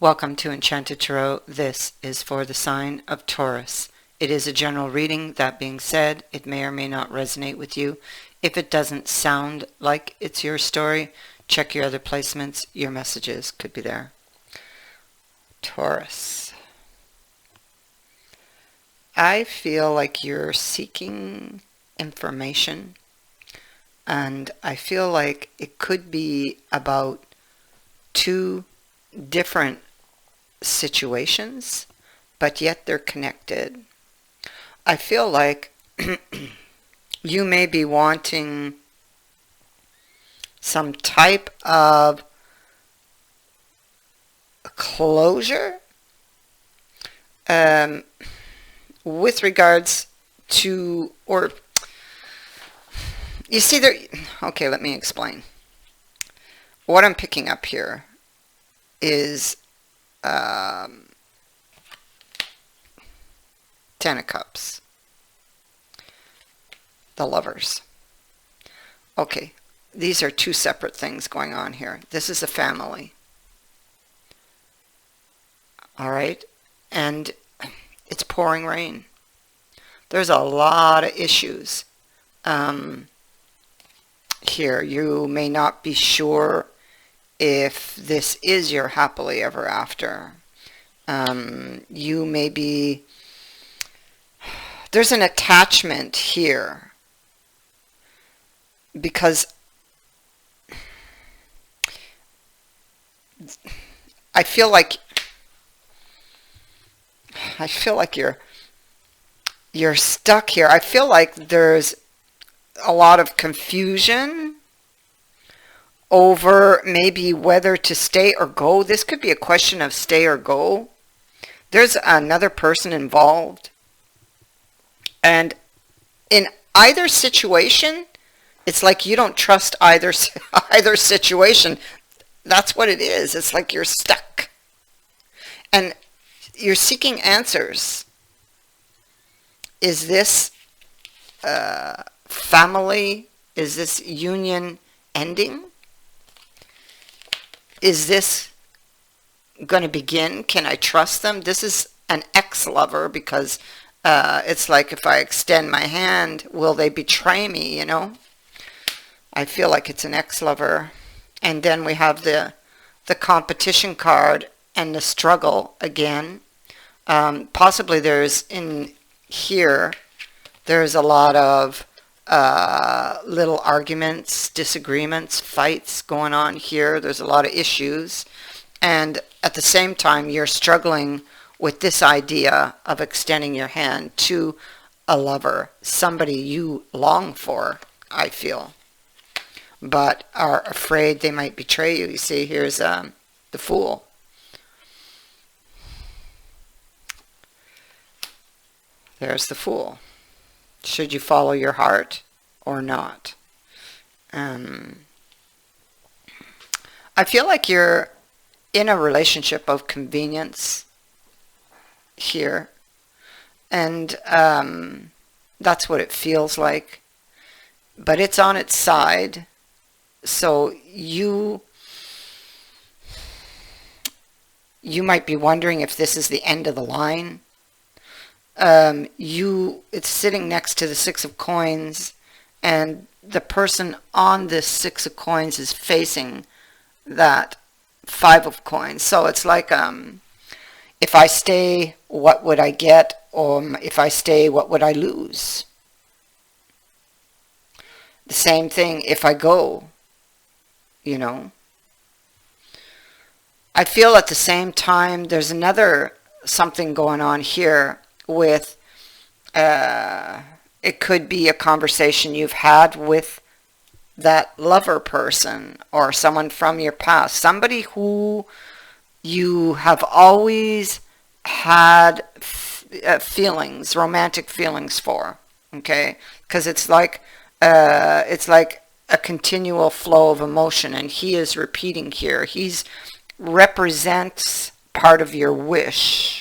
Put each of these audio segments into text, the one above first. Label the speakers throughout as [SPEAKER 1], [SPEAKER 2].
[SPEAKER 1] Welcome to Enchanted Tarot. This is for the sign of Taurus. It is a general reading. That being said, it may or may not resonate with you. If it doesn't sound like it's your story, check your other placements. Your messages could be there. Taurus. I feel like you're seeking information, and I feel like it could be about two different situations, but yet they're connected. I feel like you may be wanting some type of closure with regards to, or you see there, okay, let me explain. What I'm picking up here is Ten of Cups, the Lovers. Okay, these are two separate things going on here. This is a family. All right, and it's pouring rain. There's a lot of issues here. You may not be sure if this is your happily ever after. You may be, there's an attachment here because I feel like you're stuck here. I feel like there's a lot of confusion over maybe whether to stay or go. This could be a question of stay or go. There's another person involved. And in either situation, it's like you don't trust either situation. That's what it is. It's like you're stuck. And you're seeking answers. Is this family? Is this union ending? Is this going to begin? Can I trust them? This is an ex-lover because it's like if I extend my hand, will they betray me, you know? I feel like it's an ex-lover. And then we have the competition card and the struggle again. Possibly there's in here, there's a lot of little arguments, disagreements, fights going on here. There's a lot of issues, and at the same time you're struggling with this idea of extending your hand to a lover, somebody you long for, I feel, but are afraid they might betray you. You see, here's the Fool. There's the Fool. Should you follow your heart or not? I feel like you're in a relationship of convenience here. And that's what it feels like. But it's on its side. So you might be wondering if this is the end of the line. It's sitting next to the Six of Coins, and the person on this Six of Coins is facing that Five of Coins. So it's like, if I stay, what would I get? Or if I stay, what would I lose? The same thing if I go, you know. I feel at the same time there's another something going on here with it could be a conversation you've had with that lover person or someone from your past, somebody who you have always had feelings, romantic feelings for, okay? Because it's like a continual flow of emotion, and he is repeating here. He's represents part of your wish.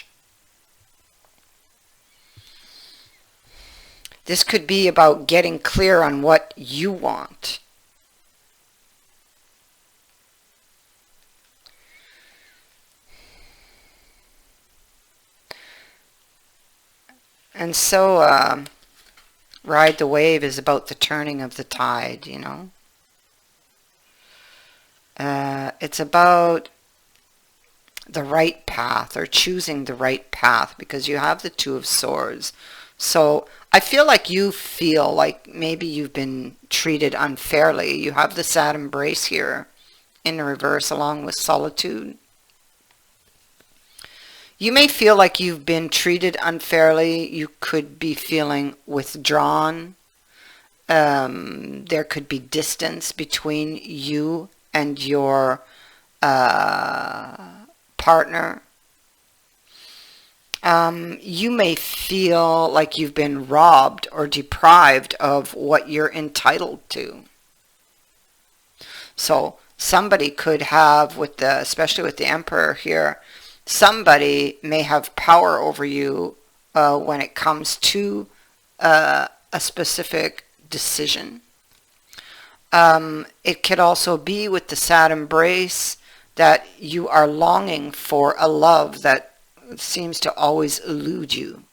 [SPEAKER 1] This could be about getting clear on what you want. And so, ride the wave is about the turning of the tide, you know. It's about the right path, or choosing the right path, because you have the Two of Swords. So I feel like maybe you've been treated unfairly. You have the sad embrace here in reverse along with solitude. You may feel like you've been treated unfairly. You could be feeling withdrawn. There could be distance between you and your partner. You may feel like you've been robbed or deprived of what you're entitled to. So somebody could have, especially with the Emperor here, somebody may have power over you when it comes to a specific decision. It could also be with the sad embrace that you are longing for a love that seems to always elude you.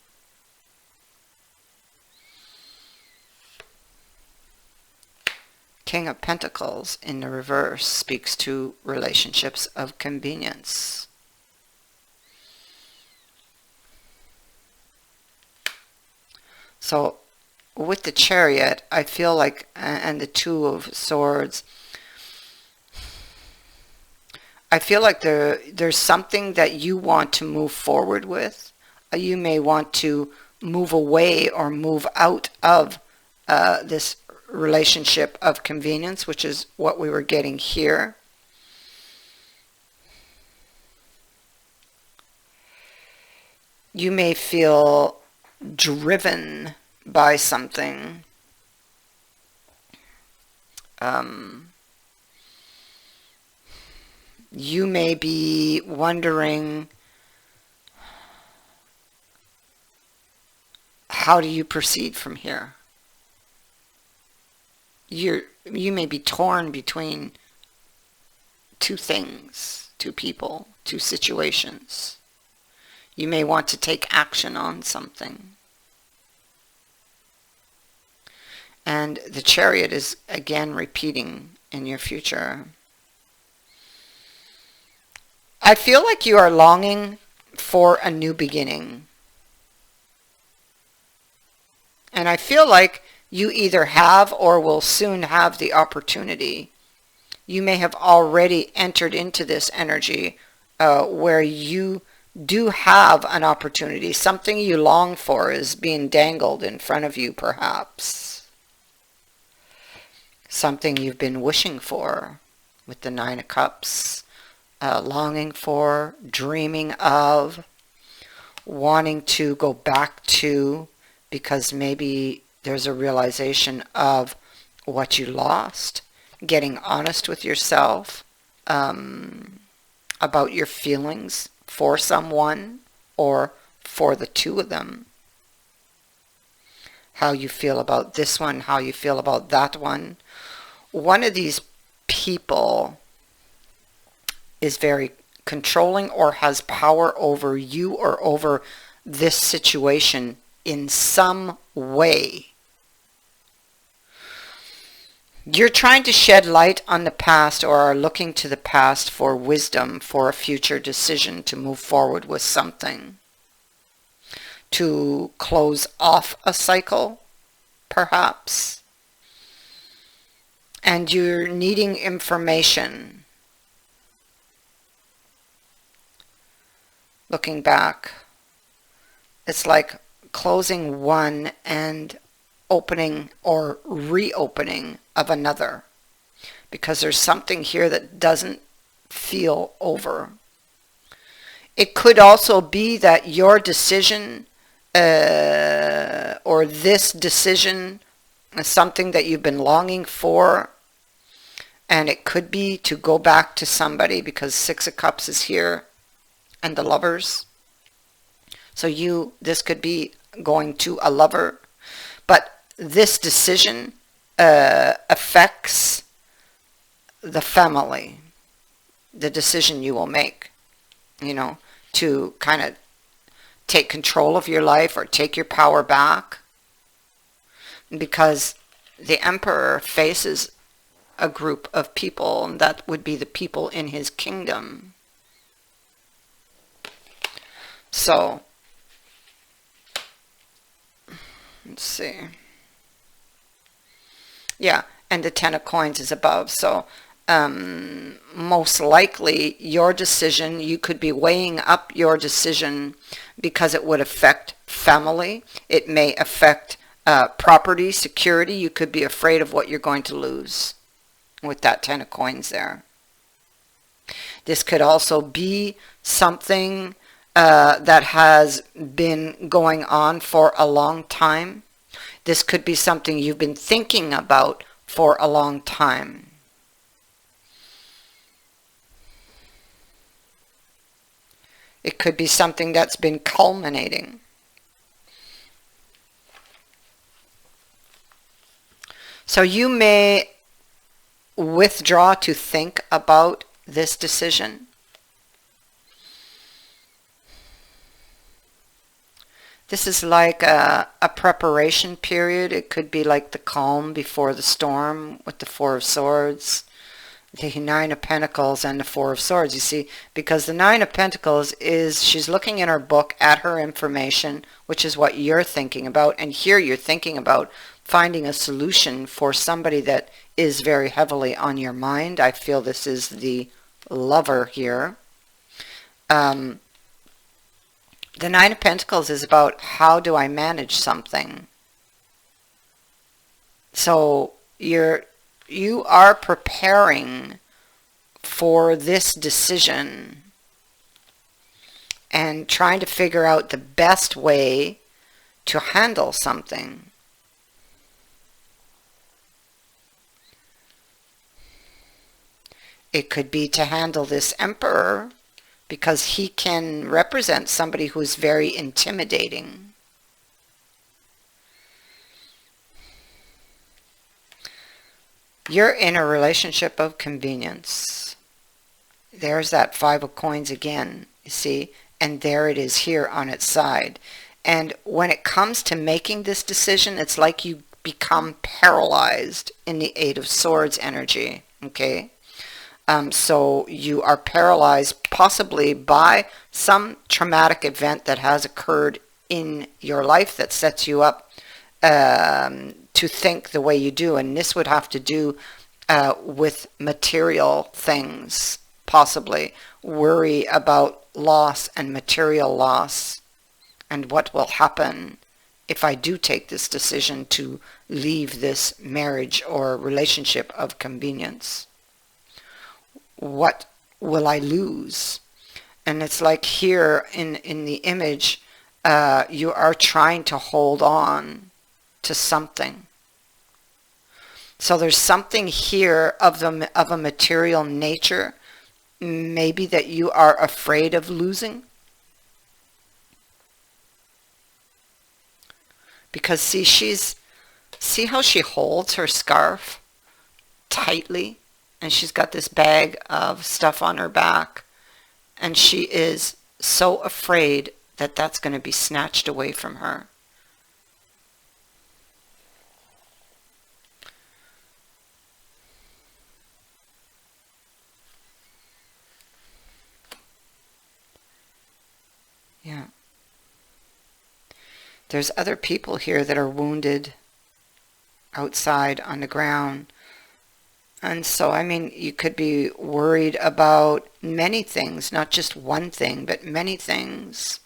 [SPEAKER 1] King of Pentacles in the reverse speaks to relationships of convenience. So with the Chariot, I feel like, and the Two of Swords, I feel like there's something that you want to move forward with. You may want to move away or move out of this relationship of convenience, which is what we were getting here. You may feel driven by something. You may be wondering, how do you proceed from here? You may be torn between two things, two people, two situations. You may want to take action on something. And the Chariot is again repeating in your future. I feel like you are longing for a new beginning. And I feel like you either have or will soon have the opportunity. You may have already entered into this energy where you do have an opportunity. Something you long for is being dangled in front of you, perhaps. Something you've been wishing for with the Nine of Cups. Longing for, dreaming of, wanting to go back to, because maybe there's a realization of what you lost, getting honest with yourself about your feelings for someone or for the two of them. How you feel about this one, how you feel about that one. One of these people is very controlling or has power over you or over this situation in some way. You're trying to shed light on the past or are looking to the past for wisdom for a future decision to move forward with something. To close off a cycle, perhaps. And you're needing information. Looking back, it's like closing one and opening or reopening of another, because there's something here that doesn't feel over. It could also be that your decision or this decision is something that you've been longing for, and it could be to go back to somebody, because Six of Cups is here. And the Lovers. So this could be going to a lover. But this decision affects the family. The decision you will make, to kind of take control of your life or take your power back, because the Emperor faces a group of people, and that would be the people in his kingdom. So, let's see. Yeah, and the Ten of Coins is above. So, most likely your decision, you could be weighing up your decision because it would affect family. It may affect property, security. You could be afraid of what you're going to lose with that Ten of Coins there. This could also be something that has been going on for a long time. This could be something you've been thinking about for a long time. It could be something that's been culminating. So you may withdraw to think about this decision. This is like a preparation period. It could be like the calm before the storm with the Four of Swords, the Nine of Pentacles, and the Four of Swords. You see, because the Nine of Pentacles is, she's looking in her book at her information, which is what you're thinking about. And here you're thinking about finding a solution for somebody that is very heavily on your mind. I feel this is the Lover here. The Nine of Pentacles is about how do I manage something. So you are preparing for this decision and trying to figure out the best way to handle something. It could be to handle this Emperor, because he can represent somebody who's very intimidating. You're in a relationship of convenience. There's that Five of Coins again, you see, and there it is here on its side. And when it comes to making this decision, it's like you become paralyzed in the Eight of Swords energy, okay? So you are paralyzed possibly by some traumatic event that has occurred in your life that sets you up to think the way you do. And this would have to do with material things, possibly. Worry about loss and material loss and what will happen if I do take this decision to leave this marriage or relationship of convenience. What will I lose? And it's like here in the image, you are trying to hold on to something. So there's something here of a material nature, maybe that you are afraid of losing. Because see how she holds her scarf tightly? And she's got this bag of stuff on her back. And she is so afraid that that's going to be snatched away from her. Yeah. There's other people here that are wounded outside on the ground. And so, I mean, you could be worried about many things, not just one thing, but many things.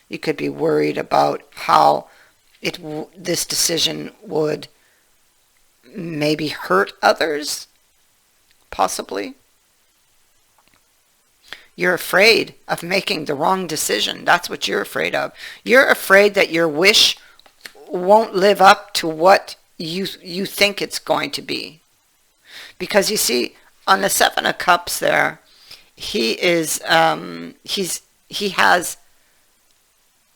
[SPEAKER 1] You could be worried about how this decision would maybe hurt others, possibly. You're afraid of making the wrong decision. That's what you're afraid of. You're afraid that your wish won't live up to what you think it's going to be. Because you see, on the Seven of Cups there, he has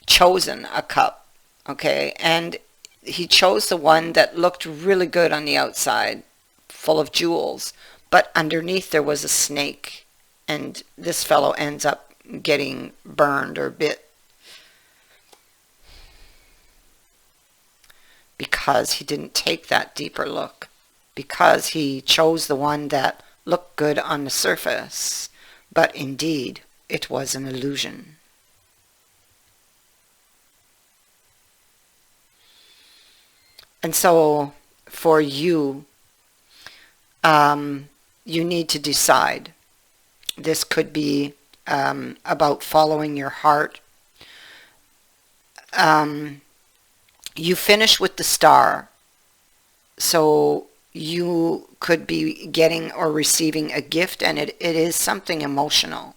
[SPEAKER 1] chosen a cup, okay? And he chose the one that looked really good on the outside, full of jewels. But underneath there was a snake. And this fellow ends up getting burned or bit. because he didn't take that deeper look, because he chose the one that looked good on the surface, but indeed it was an illusion. And so for you, you need to decide. This could be about following your heart. You finish with the Star, so you could be getting or receiving a gift, and it is something emotional.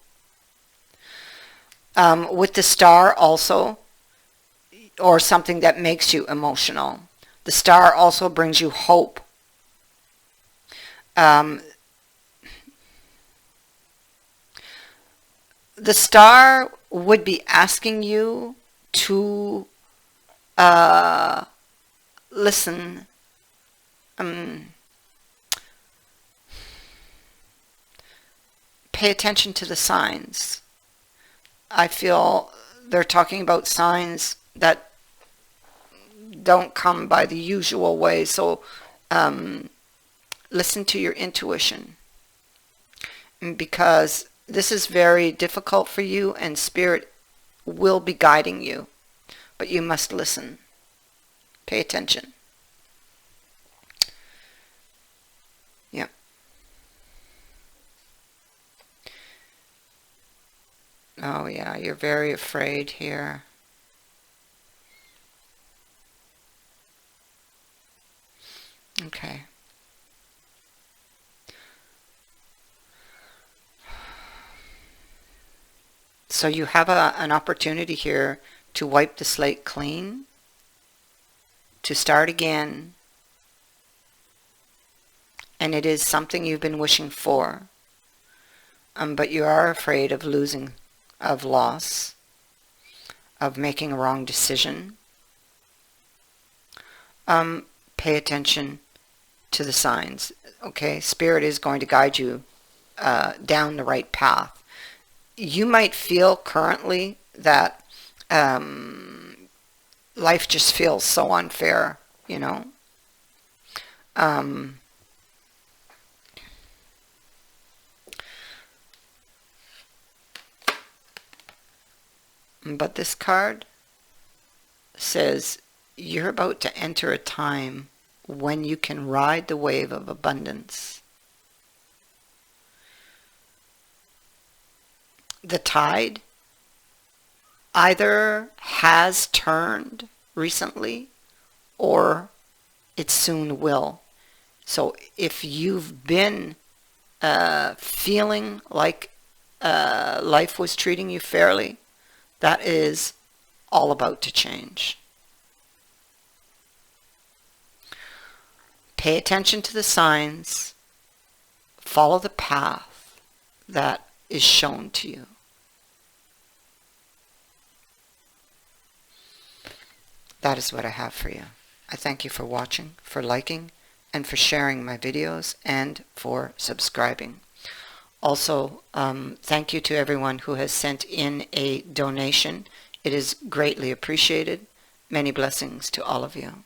[SPEAKER 1] With the Star also, or something that makes you emotional. The Star also brings you hope. The Star would be asking you to listen. Pay attention to the signs. I feel they're talking about signs that don't come by the usual way, so listen to your intuition, because this is very difficult for you and Spirit will be guiding you, but you must listen. Pay attention. Yeah. Oh yeah, you're very afraid here. Okay. So you have an opportunity here to wipe the slate clean, to start again, and it is something you've been wishing for, but you are afraid of losing, of loss, of making a wrong decision. Pay attention to the signs. Okay, Spirit is going to guide you down the right path. You might feel currently that life just feels so unfair, you know. But this card says you're about to enter a time when you can ride the wave of abundance. The tide either has turned recently or it soon will. So if you've been feeling like life was treating you fairly, that is all about to change. Pay attention to the signs. Follow the path that is shown to you. That is what I have for you. I thank you for watching, for liking, and for sharing my videos, and for subscribing. Also, thank you to everyone who has sent in a donation. It is greatly appreciated. Many blessings to all of you.